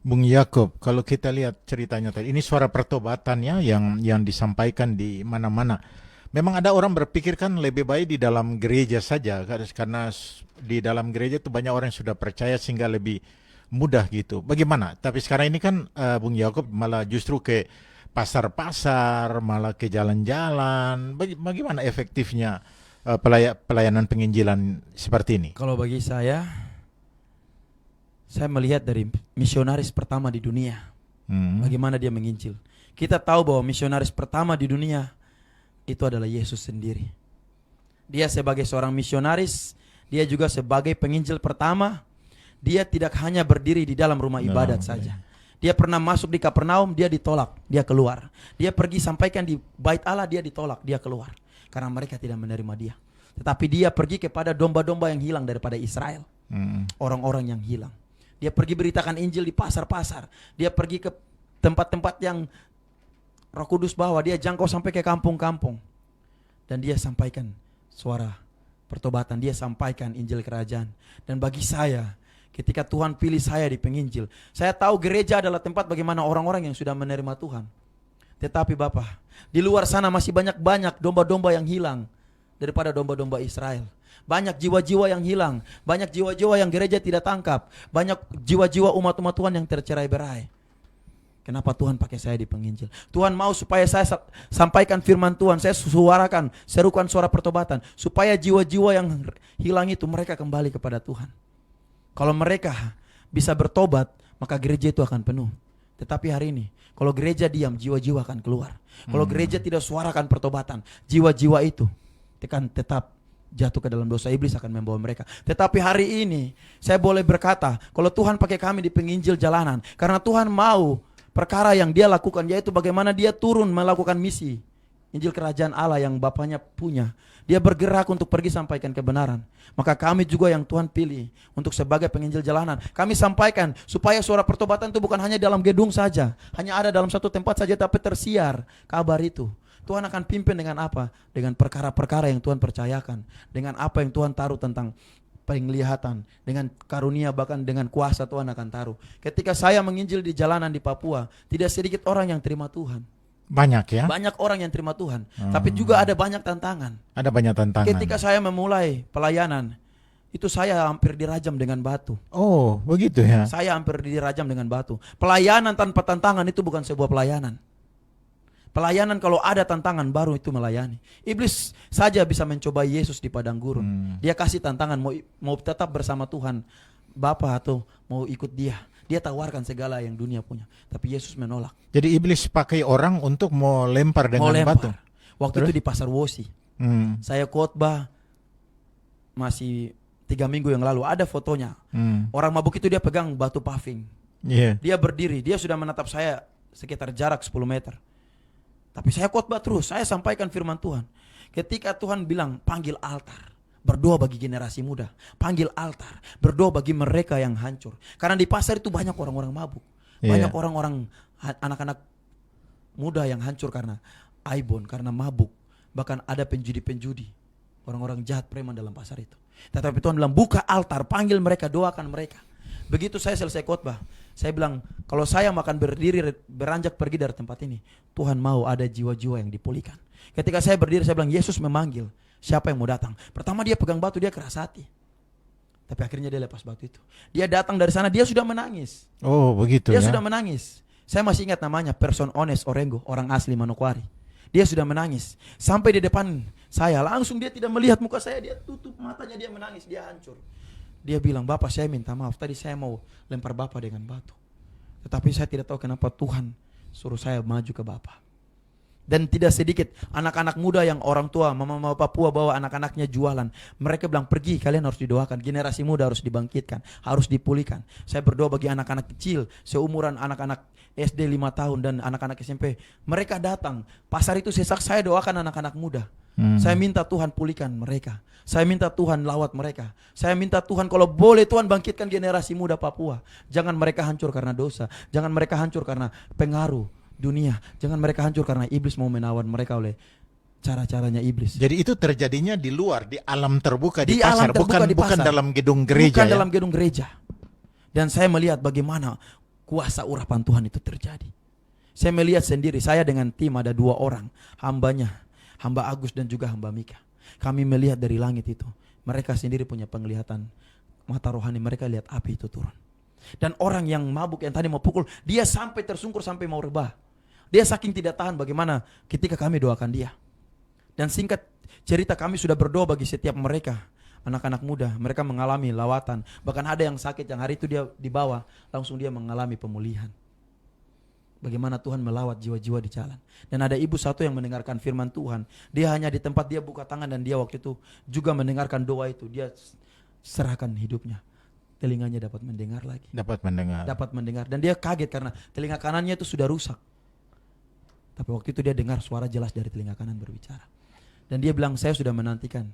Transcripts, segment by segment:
Bung Yakob, kalau kita lihat ceritanya tadi, ini suara pertobatan ya yang disampaikan di mana-mana. Memang ada orang berpikir kan lebih baik di dalam gereja saja, karena di dalam gereja itu banyak orang yang sudah percaya sehingga lebih mudah gitu. Bagaimana? Tapi sekarang ini kan Bung Yakob malah justru ke pasar-pasar, malah ke jalan-jalan. Bagaimana efektifnya pelayanan penginjilan seperti ini? Kalau bagi saya melihat dari misionaris pertama di dunia, bagaimana dia menginjil. Kita tahu bahwa misionaris pertama di dunia itu adalah Yesus sendiri. Dia sebagai seorang misionaris, dia juga sebagai penginjil pertama. Dia tidak hanya berdiri di dalam rumah ibadat saja. Dia pernah masuk di Kapernaum, dia ditolak, dia keluar. Dia pergi sampaikan di Bait Allah, dia ditolak, dia keluar. Karena mereka tidak menerima dia. Tetapi dia pergi kepada domba-domba yang hilang daripada Israel. Orang-orang yang hilang. Dia pergi beritakan Injil di pasar-pasar. Dia pergi ke tempat-tempat yang Roh Kudus bawa. Dia jangkau sampai ke kampung-kampung. Dan dia sampaikan suara pertobatan. Dia sampaikan Injil kerajaan. Dan bagi saya, ketika Tuhan pilih saya di penginjil, saya tahu gereja adalah tempat bagaimana orang-orang yang sudah menerima Tuhan. Tetapi Bapak, di luar sana masih banyak-banyak domba-domba yang hilang daripada domba-domba Israel. Banyak jiwa-jiwa yang hilang, banyak jiwa-jiwa yang gereja tidak tangkap, banyak jiwa-jiwa umat-umat Tuhan yang tercerai-berai. Kenapa Tuhan pakai saya di penginjil? Tuhan mau supaya saya sampaikan firman Tuhan, saya suarakan, serukan suara pertobatan, supaya jiwa-jiwa yang hilang itu mereka kembali kepada Tuhan. Kalau mereka bisa bertobat, maka gereja itu akan penuh. Tetapi hari ini, kalau gereja diam, jiwa-jiwa akan keluar. Kalau gereja tidak suarakan pertobatan, jiwa-jiwa itu akan tetap jatuh ke dalam dosa. Iblis akan membawa mereka. Tetapi hari ini saya boleh berkata, kalau Tuhan pakai kami di penginjil jalanan, karena Tuhan mau perkara yang dia lakukan, yaitu bagaimana dia turun melakukan misi Injil kerajaan Allah yang Bapaknya punya. Dia bergerak untuk pergi sampaikan kebenaran. Maka kami juga yang Tuhan pilih untuk sebagai penginjil jalanan, kami sampaikan supaya suara pertobatan itu bukan hanya dalam gedung saja, hanya ada dalam satu tempat saja, tapi tersiar kabar itu. Tuhan akan pimpin dengan apa? Dengan perkara-perkara yang Tuhan percayakan. Dengan apa yang Tuhan taruh tentang penglihatan. Dengan karunia, bahkan dengan kuasa Tuhan akan taruh. Ketika saya menginjil di jalanan di Papua, tidak sedikit orang yang terima Tuhan. Banyak ya? Banyak orang yang terima Tuhan. Tapi juga ada banyak tantangan. Ada banyak tantangan. Ketika saya memulai pelayanan, itu saya hampir dirajam dengan batu. Oh, begitu ya? Saya hampir dirajam dengan batu. Pelayanan tanpa tantangan itu bukan sebuah pelayanan. Pelayanan kalau ada tantangan baru itu melayani. Iblis saja bisa mencoba Yesus di padang gurun. Dia kasih tantangan mau tetap bersama Tuhan Bapa atau mau ikut dia. Dia tawarkan segala yang dunia punya. Tapi Yesus menolak. Jadi iblis pakai orang untuk mau lempar dengan batu. Waktu itu di Pasar Wosi. Saya khotbah masih 3 minggu yang lalu. Ada fotonya. Orang mabuk itu dia pegang batu paving. Dia berdiri. Dia sudah menatap saya sekitar jarak 10 meter. Tapi saya khotbah terus, saya sampaikan firman Tuhan. Ketika Tuhan bilang panggil altar, berdoa bagi generasi muda. Panggil altar, berdoa bagi mereka yang hancur. Karena di pasar itu banyak orang-orang mabuk. Banyak orang-orang, anak-anak muda yang hancur karena aibon, karena mabuk. Bahkan ada penjudi-penjudi, orang-orang jahat preman dalam pasar itu. Tetapi Tuhan bilang buka altar, panggil mereka, doakan mereka. Begitu saya selesai khotbah, saya bilang, kalau saya makan berdiri, beranjak pergi dari tempat ini, Tuhan mau ada jiwa-jiwa yang dipulihkan. Ketika saya berdiri, saya bilang, Yesus memanggil, siapa yang mau datang? Pertama dia pegang batu, dia keras hati. Tapi akhirnya dia lepas batu itu. Dia datang dari sana, dia sudah menangis. Oh, begitu dia ya? Dia sudah menangis. Saya masih ingat namanya, Person Ones Orengo, orang asli Manokwari. Dia sudah menangis. Sampai di depan saya, langsung dia tidak melihat muka saya, dia tutup matanya, dia menangis, dia hancur. Dia bilang, Bapak saya minta maaf, tadi saya mau lempar Bapak dengan batu. Tetapi saya tidak tahu kenapa Tuhan suruh saya maju ke Bapak. Dan tidak sedikit anak-anak muda yang orang tua, mama-mama Papua bawa anak-anaknya jualan. Mereka bilang, pergi kalian harus didoakan, generasi muda harus dibangkitkan, harus dipulihkan. Saya berdoa bagi anak-anak kecil, seumuran anak-anak SD 5 tahun dan anak-anak SMP. Mereka datang, pasar itu sesak, saya doakan anak-anak muda. Saya minta Tuhan pulihkan mereka. Saya minta Tuhan lawat mereka. Saya minta Tuhan kalau boleh Tuhan bangkitkan generasi muda Papua. Jangan mereka hancur karena dosa. Jangan mereka hancur karena pengaruh dunia. Jangan mereka hancur karena iblis mau menawan mereka oleh cara-caranya iblis. Jadi itu terjadinya di luar, di alam terbuka, di alam pasar, terbuka, bukan di pasar. bukan dalam gedung gereja. Bukan ya? dalam gedung gereja. Dan saya melihat bagaimana kuasa urapan Tuhan itu terjadi. Saya melihat sendiri, saya dengan tim ada 2 orang, hambanya, hamba Agus dan juga hamba Mika. Kami melihat dari langit itu. Mereka sendiri punya penglihatan mata rohani, mereka lihat api itu turun. Dan orang yang mabuk yang tadi mau pukul, dia sampai tersungkur sampai mau rebah. Dia saking tidak tahan bagaimana ketika kami doakan dia. Dan singkat cerita, kami sudah berdoa bagi setiap mereka. Anak-anak muda, mereka mengalami lawatan. Bahkan ada yang sakit, yang hari itu dia dibawa, langsung dia mengalami pemulihan. Bagaimana Tuhan melawat jiwa-jiwa di jalan. Dan ada ibu satu yang mendengarkan firman Tuhan. Dia hanya di tempat dia buka tangan dan dia waktu itu juga mendengarkan doa itu. Dia serahkan hidupnya. Telinganya dapat mendengar lagi. Dapat mendengar. Dan dia kaget karena telinga kanannya itu sudah rusak. Tapi waktu itu dia dengar suara jelas dari telinga kanan berbicara. Dan dia bilang, saya sudah menantikan.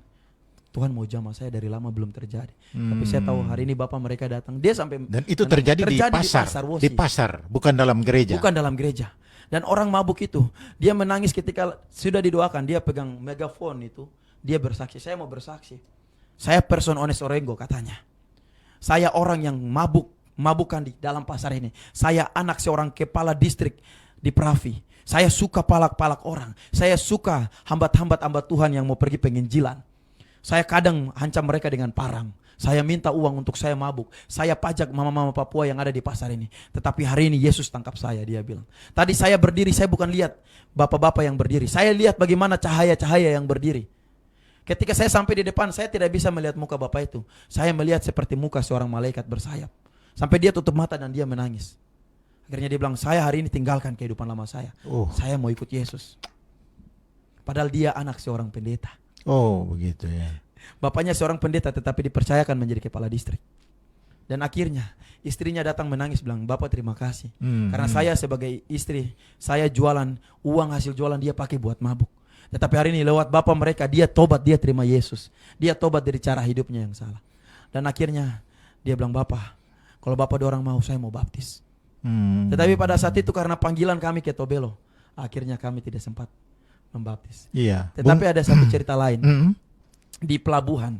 Tuhan mau jamah saya dari lama belum terjadi. Tapi saya tahu hari ini Bapak mereka datang. Dia sampai dan itu terjadi di pasar, Wosi. di pasar, bukan dalam gereja. Bukan dalam gereja. Dan orang mabuk itu, dia menangis ketika sudah didoakan. Dia pegang megafon itu, dia bersaksi. Saya mau bersaksi. Saya person honest Orengo katanya. Saya orang yang mabukan di dalam pasar ini. Saya anak seorang kepala distrik di Pravi. Saya suka palak-palak orang. Saya suka hambat-hambat Tuhan yang mau pergi penginjilan. Saya kadang hancam mereka dengan parang. Saya minta uang untuk saya mabuk. Saya pajak mama-mama Papua yang ada di pasar ini. Tetapi hari ini Yesus tangkap saya, dia bilang. Tadi saya berdiri, saya bukan lihat bapak-bapak yang berdiri. Saya lihat bagaimana cahaya-cahaya yang berdiri. Ketika saya sampai di depan, saya tidak bisa melihat muka bapak itu. Saya melihat seperti muka seorang malaikat bersayap. Sampai dia tutup mata dan dia menangis. Akhirnya dia bilang, saya hari ini tinggalkan kehidupan lama saya. Saya mau ikut Yesus. Padahal dia anak seorang pendeta. Oh begitu ya. Bapaknya seorang pendeta tetapi dipercayakan menjadi kepala distrik. Dan akhirnya istrinya datang menangis bilang, Bapak terima kasih. Karena saya sebagai istri, saya jualan, uang hasil jualan dia pakai buat mabuk. Tetapi hari ini lewat Bapak mereka, dia tobat, dia terima Yesus. Dia tobat dari cara hidupnya yang salah. Dan akhirnya dia bilang, Bapak, kalau Bapak orang mau, saya mau baptis. Tetapi pada saat itu karena panggilan kami ke Tobelo, akhirnya kami tidak sempat membaptis. Iya. Tetapi ada satu cerita lain. Di pelabuhan,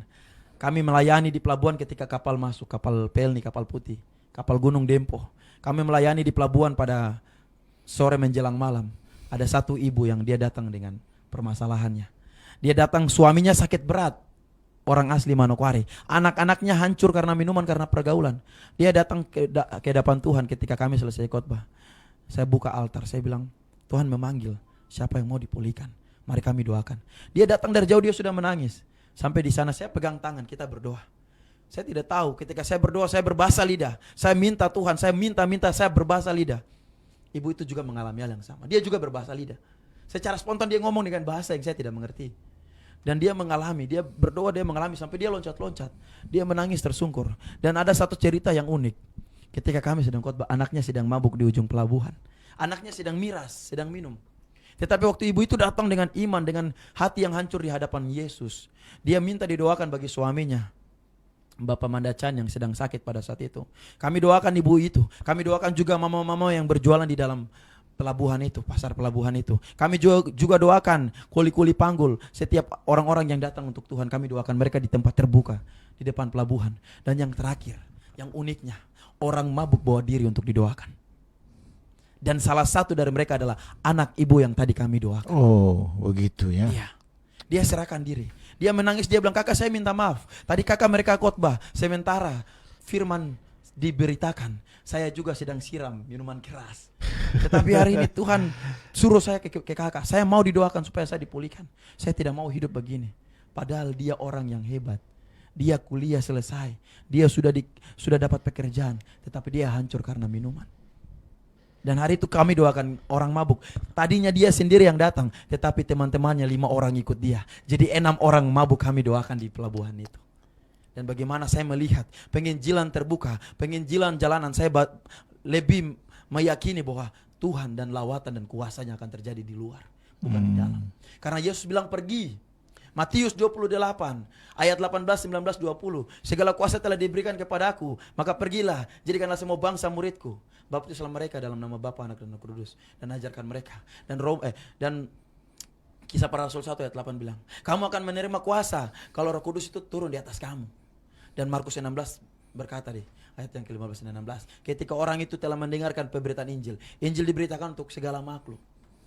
kami melayani di pelabuhan ketika kapal masuk, kapal Pelni, kapal putih, kapal Gunung Dempo. Kami melayani di pelabuhan pada sore menjelang malam. Ada satu ibu yang dia datang dengan permasalahannya. Dia datang, suaminya sakit berat, orang asli Manokwari. Anak-anaknya hancur karena minuman, karena pergaulan. Dia datang ke hadapan Tuhan ketika kami selesai khotbah. Saya buka altar, saya bilang, Tuhan memanggil siapa yang mau dipulihkan. Mari kami doakan. Dia datang dari jauh, dia sudah menangis. Sampai di sana saya pegang tangan, kita berdoa. Saya tidak tahu, ketika saya berdoa, saya berbahasa lidah. Saya minta Tuhan, saya minta, saya berbahasa lidah. Ibu itu juga mengalami hal yang sama. Dia juga berbahasa lidah. Secara spontan dia ngomong dengan bahasa yang saya tidak mengerti. Dan dia mengalami, dia berdoa, dia mengalami sampai dia loncat-loncat. Dia menangis tersungkur. Dan ada satu cerita yang unik. Ketika kami sedang khotbah, anaknya sedang mabuk di ujung pelabuhan. Anaknya sedang miras, sedang minum. Tetapi waktu ibu itu datang dengan iman, dengan hati yang hancur di hadapan Yesus. Dia minta didoakan bagi suaminya, Bapak Mandacan yang sedang sakit pada saat itu. Kami doakan ibu itu. Kami doakan juga mama-mama yang berjualan di dalam pelabuhan itu, pasar pelabuhan itu. Kami juga doakan kuli-kuli panggul, setiap orang-orang yang datang untuk Tuhan. Kami doakan mereka di tempat terbuka, di depan pelabuhan. Dan yang terakhir, yang uniknya, orang mabuk bawa diri untuk didoakan. Dan salah satu dari mereka adalah anak ibu yang tadi kami doakan. Oh, begitu ya. Iya. Dia serahkan diri. Dia menangis, dia bilang, kakak saya minta maaf. Tadi kakak mereka khotbah, sementara firman diberitakan, saya juga sedang siram minuman keras. Tetapi hari ini Tuhan suruh saya ke kakak, saya mau didoakan supaya saya dipulihkan. Saya tidak mau hidup begini. Padahal dia orang yang hebat. Dia kuliah selesai. Dia sudah dapat pekerjaan. Tetapi dia hancur karena minuman. Dan hari itu kami doakan orang mabuk. Tadinya dia sendiri yang datang, tetapi teman-temannya 5 orang ikut dia. Jadi 6 orang mabuk kami doakan di pelabuhan itu. Dan bagaimana saya melihat penginjilan terbuka, penginjilan jalanan, saya lebih meyakini bahwa Tuhan dan lawatan dan kuasanya akan terjadi di luar, bukan di dalam. Karena Yesus bilang pergi. Matius 28 ayat 18, 19, 20. Segala kuasa telah diberikan kepadaku, maka pergilah, jadikanlah semua bangsa muridku. Baptislah mereka dalam nama Bapa, Anak dan Roh Kudus, dan ajarkan mereka. Dan Kisah Para Rasul 1 ayat 8 bilang, kamu akan menerima kuasa kalau Roh Kudus itu turun di atas kamu. Dan Markus 16 berkata ayat yang ke-15 dan 16. Ketika orang itu telah mendengarkan pemberitaan Injil, Injil diberitakan untuk segala makhluk.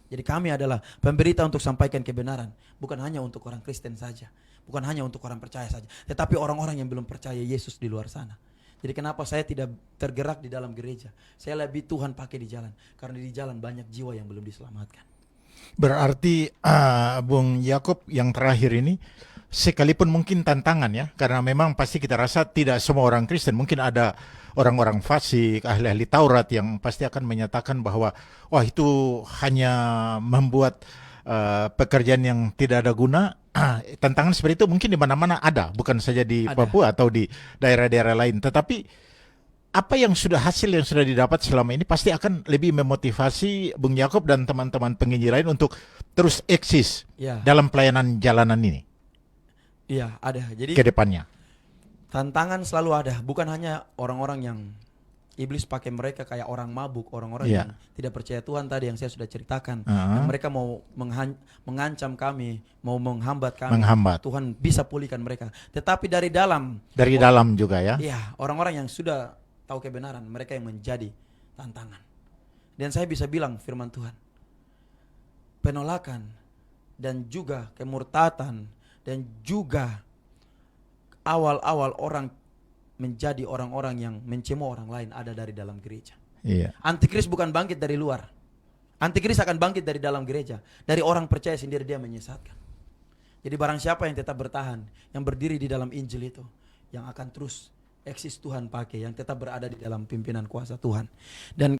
Jadi kami adalah pemberita untuk sampaikan kebenaran, bukan hanya untuk orang Kristen saja, bukan hanya untuk orang percaya saja, tetapi orang-orang yang belum percaya Yesus di luar sana. Jadi kenapa saya tidak tergerak di dalam gereja? Saya lebih Tuhan pakai di jalan, karena di jalan banyak jiwa yang belum diselamatkan. Berarti Bung Yakob yang terakhir ini, sekalipun mungkin tantangan ya, karena memang pasti kita rasa tidak semua orang Kristen, mungkin ada orang-orang fasik, ahli-ahli Taurat yang pasti akan menyatakan bahwa wah itu hanya membuat pekerjaan yang tidak ada guna. Tantangan seperti itu mungkin di mana-mana ada, bukan saja di Papua atau di daerah-daerah lain. Tetapi apa yang sudah hasil yang sudah didapat selama ini pasti akan lebih memotivasi Bung Yakob dan teman-teman penginjil lain untuk terus eksis dalam pelayanan jalanan ini. Iya, ada. Jadi ke depannya tantangan selalu ada, bukan hanya orang-orang yang iblis pakai mereka kayak orang mabuk, orang-orang yang tidak percaya Tuhan tadi yang saya sudah ceritakan. Yang mereka mau mengancam kami, mau menghambat kami. Tuhan bisa pulihkan mereka. Tetapi dari dalam juga ya. Iya, orang-orang yang sudah tahu kebenaran, mereka yang menjadi tantangan. Dan saya bisa bilang firman Tuhan, penolakan dan juga kemurtatan dan juga awal-awal orang menjadi orang-orang yang mencemooh orang lain ada dari dalam gereja. Iya. Antikris bukan bangkit dari luar. Antikris akan bangkit dari dalam gereja. Dari orang percaya sendiri dia menyesatkan. Jadi barang siapa yang tetap bertahan, yang berdiri di dalam Injil itu, yang akan terus eksis Tuhan pakai, yang tetap berada di dalam pimpinan kuasa Tuhan. Dan